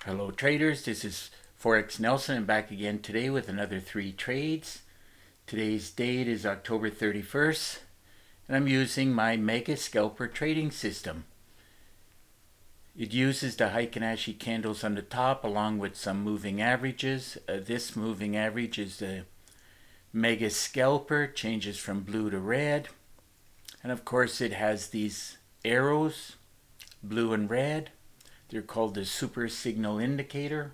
Hello traders, this is Forex Nelson and back again today with another 3 trades. Today's date is October 31st and I'm using my Mega Scalper trading system. It uses the Heikin Ashi candles on the top along with some moving averages. This moving average is the Mega Scalper, changes from blue to red. And of course it has these arrows, blue and red. They're called the super signal indicator.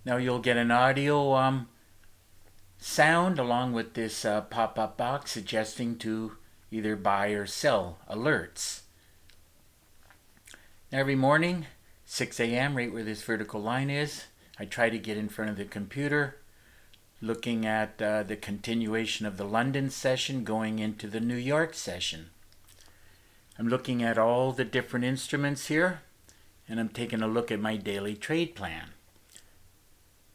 Now you'll get an audio sound along with this pop-up box suggesting to either buy or sell alerts. Now every morning, 6 a.m., right where this vertical line is, I try to get in front of the computer looking at the continuation of the London session going into the New York session. I'm looking at all the different instruments here and I'm taking a look at my daily trade plan.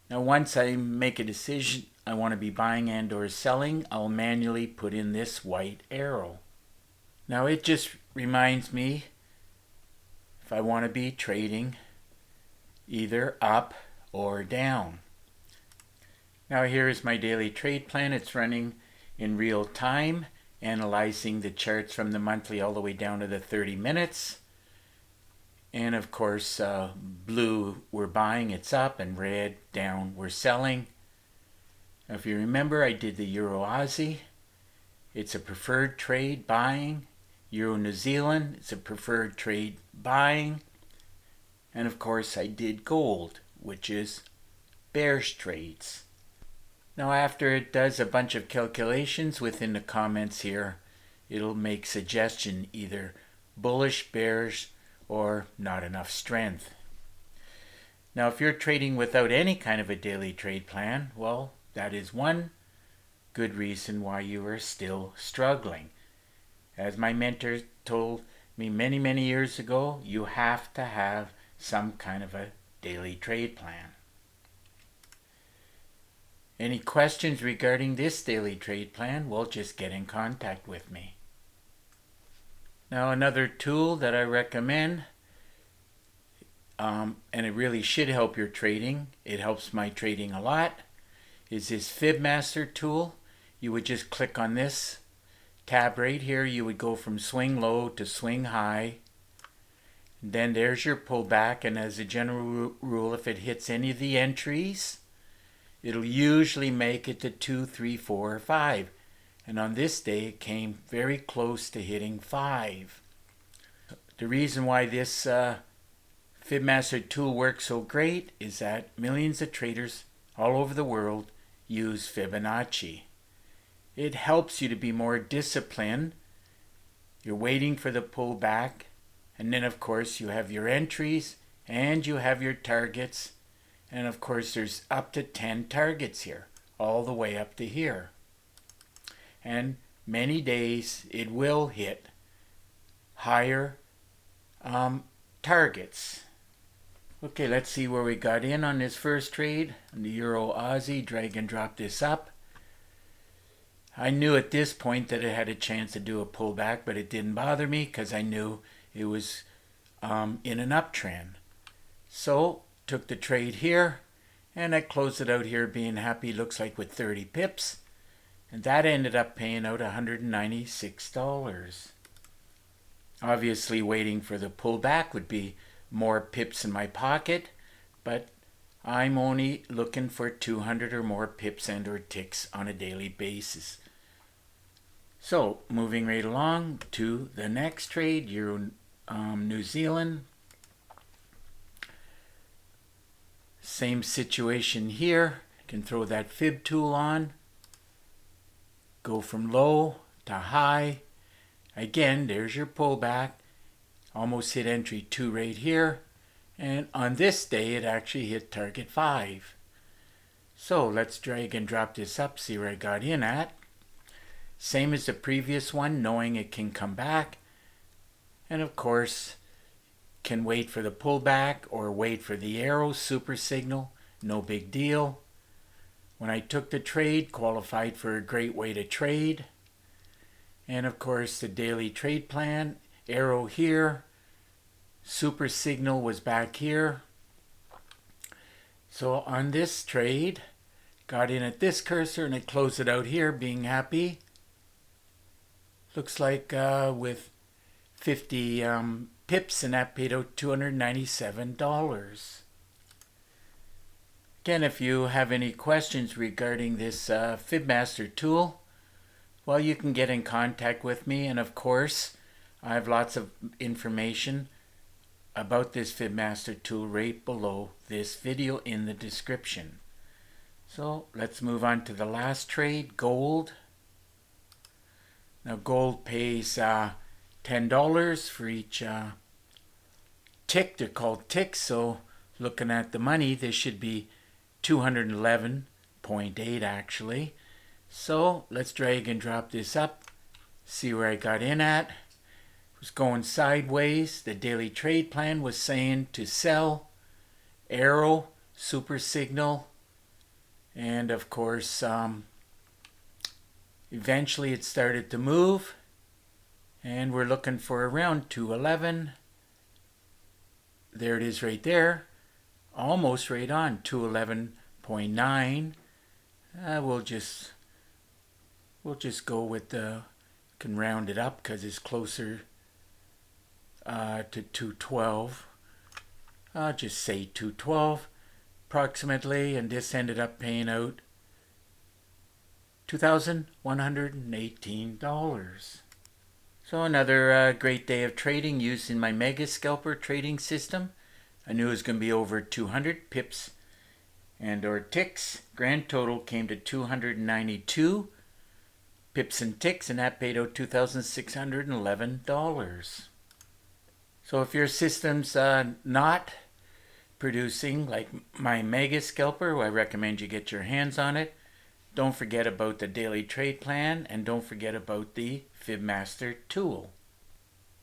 Now once I make a decision I want to be buying and or selling, I'll manually put in this white arrow. Now it just reminds me if I want to be trading either up or down. Now here is my daily trade plan. It's running in real time, analyzing the charts from the monthly all the way down to the 30 minutes. And of course, blue we're buying, it's up, and red down we're selling. Now if you remember, I did the Euro Aussie. It's a preferred trade buying. Euro New Zealand, it's a preferred trade buying. And of course I did gold, which is bearish trades. Now after it does a bunch of calculations within the comments here, it'll make suggestion either bullish, bearish, or not enough strength. Now if you're trading without any kind of a daily trade plan, well, that is one good reason why you are still struggling. As my mentor told me many years ago, you have to have some kind of a daily trade plan. Any questions regarding this daily trade plan? Well, just get in contact with me. Now another tool that I recommend, and it really should help your trading, it helps my trading a lot, is this FibMaster tool. You would just click on this tab right here. You would go from swing low to swing high. Then there's your pullback, and as a general rule, if it hits any of the entries, it'll usually make it to 2, 3, 4, or 5. And on this day, it came very close to hitting 5. The reason why this FibMaster tool works so great is that millions of traders all over the world use Fibonacci. It helps you to be more disciplined. You're waiting for the pullback, and then of course you have your entries and you have your targets, and of course there's up to 10 targets here, all the way up to here. And many days it will hit higher targets. Okay, let's see where we got in on this first trade. On the Euro Aussie, drag and drop this up. I knew at this point that it had a chance to do a pullback, but it didn't bother me because I knew it was in an uptrend. So took the trade here and I closed it out here being happy, looks like with 30 pips. And that ended up paying out $196. Obviously waiting for the pullback would be more pips in my pocket, but I'm only looking for 200 or more pips and or ticks on a daily basis. So moving right along to the next trade, Euro New Zealand. Same situation here. You can throw that fib tool on. Go from low to high. Again, there's your pullback. Almost hit entry 2 right here. And on this day, it actually hit target 5. So let's drag and drop this up, see where I got in at. Same as the previous one, knowing it can come back. And of course, can wait for the pullback or wait for the arrow, super signal, no big deal. When I took the trade, qualified for a great way to trade. And of course the daily trade plan, arrow here, super signal was back here. So on this trade, got in at this cursor and I closed it out here, being happy. Looks like with 50 pips, and that paid out $297. Again, if you have any questions regarding this FibMaster tool, well, you can get in contact with me. And of course, I have lots of information about this FibMaster tool right below this video in the description. So let's move on to the last trade, gold. Now gold pays $10 for each tick. They're called ticks, so looking at the money, this should be 211.8 actually. So let's drag and drop this up, see where I got in at. It was going sideways. The daily trade plan was saying to sell, arrow, super signal, and of course eventually it started to move, and we're looking for around 211. There it is right there, almost right on 211.9. We'll just go with the, can round it up because it's closer to 212. I'll just say 212 approximately, and this ended up paying out $2,118. So another great day of trading using my Mega Scalper trading system. I knew it was going to be over 200 pips and or ticks. Grand total came to 292 pips and ticks, and that paid out $2,611. So if your system's not producing like my Mega Scalper, I recommend you get your hands on it. Don't forget about the daily trade plan, and don't forget about the FibMaster tool.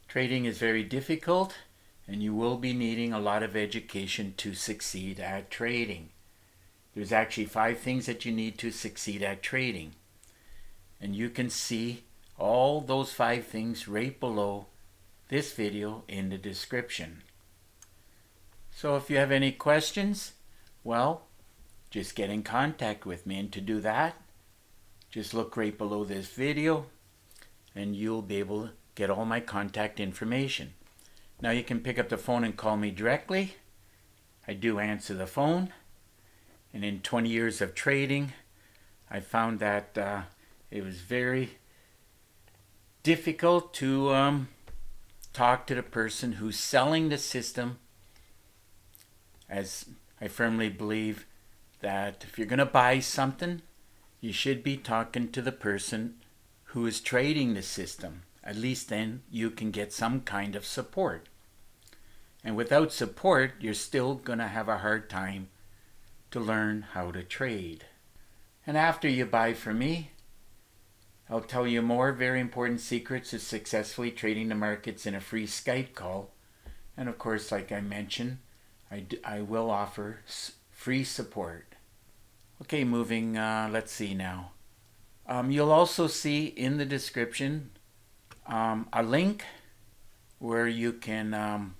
Trading is very difficult, and you will be needing a lot of education to succeed at trading. There's actually 5 things that you need to succeed at trading. And you can see all those 5 things right below this video in the description. So if you have any questions, well, just get in contact with me. And to do that, just look right below this video and you'll be able to get all my contact information. Now you can pick up the phone and call me directly. I do answer the phone. And in 20 years of trading, I found that it was very difficult to talk to the person who's selling the system, as I firmly believe that if you're going to buy something, you should be talking to the person who is trading the system. At least then you can get some kind of support. And without support, you're still going to have a hard time to learn how to trade. And after you buy from me, I'll tell you more very important secrets of successfully trading the markets in a free Skype call. And of course, like I mentioned, I will offer free support. Okay, moving, let's see now. You'll also see in the description a link where you can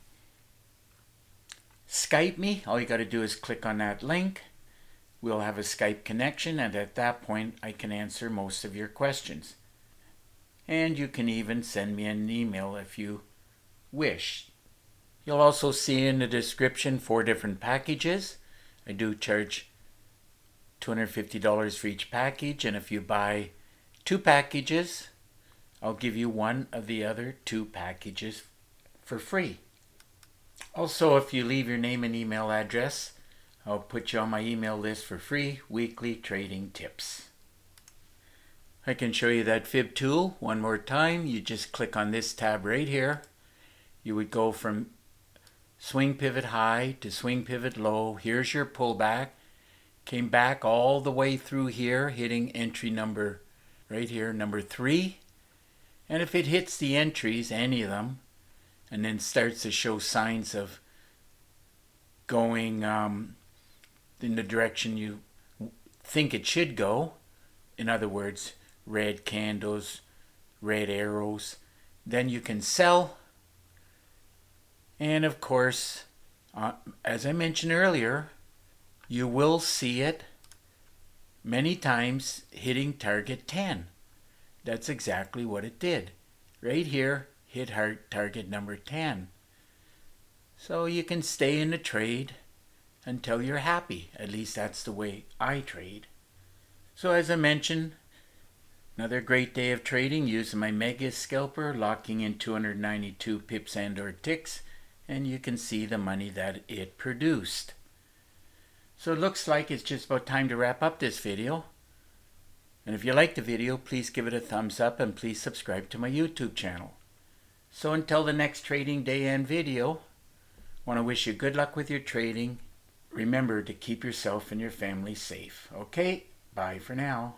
Skype me. All you got to do is click on that link. We'll have a Skype connection, and at that point I can answer most of your questions. And you can even send me an email if you wish. You'll also see in the description 4 different packages. I do charge $250 for each package, and if you buy 2 packages, I'll give you one of the other 2 packages for free. Also, if you leave your name and email address, I'll put you on my email list for free weekly trading tips. I can show you that fib tool one more time. You just click on this tab right here. You would go from swing pivot high to swing pivot low. Here's your pullback. Came back all the way through here, hitting entry number right here, number 3. And if it hits the entries, any of them, and then starts to show signs of going in the direction you think it should go, in other words, red candles, red arrows, then you can sell. And of course, as I mentioned earlier, you will see it many times hitting target 10. That's exactly what it did. Right here, hit target number 10. So you can stay in the trade until you're happy. At least that's the way I trade. So as I mentioned, another great day of trading using my Mega Scalper, locking in 292 pips and or ticks, and you can see the money that it produced. So it looks like it's just about time to wrap up this video. And if you liked the video, please give it a thumbs up and please subscribe to my YouTube channel. So until the next trading day and video, I want to wish you good luck with your trading. Remember to keep yourself and your family safe. Okay, bye for now.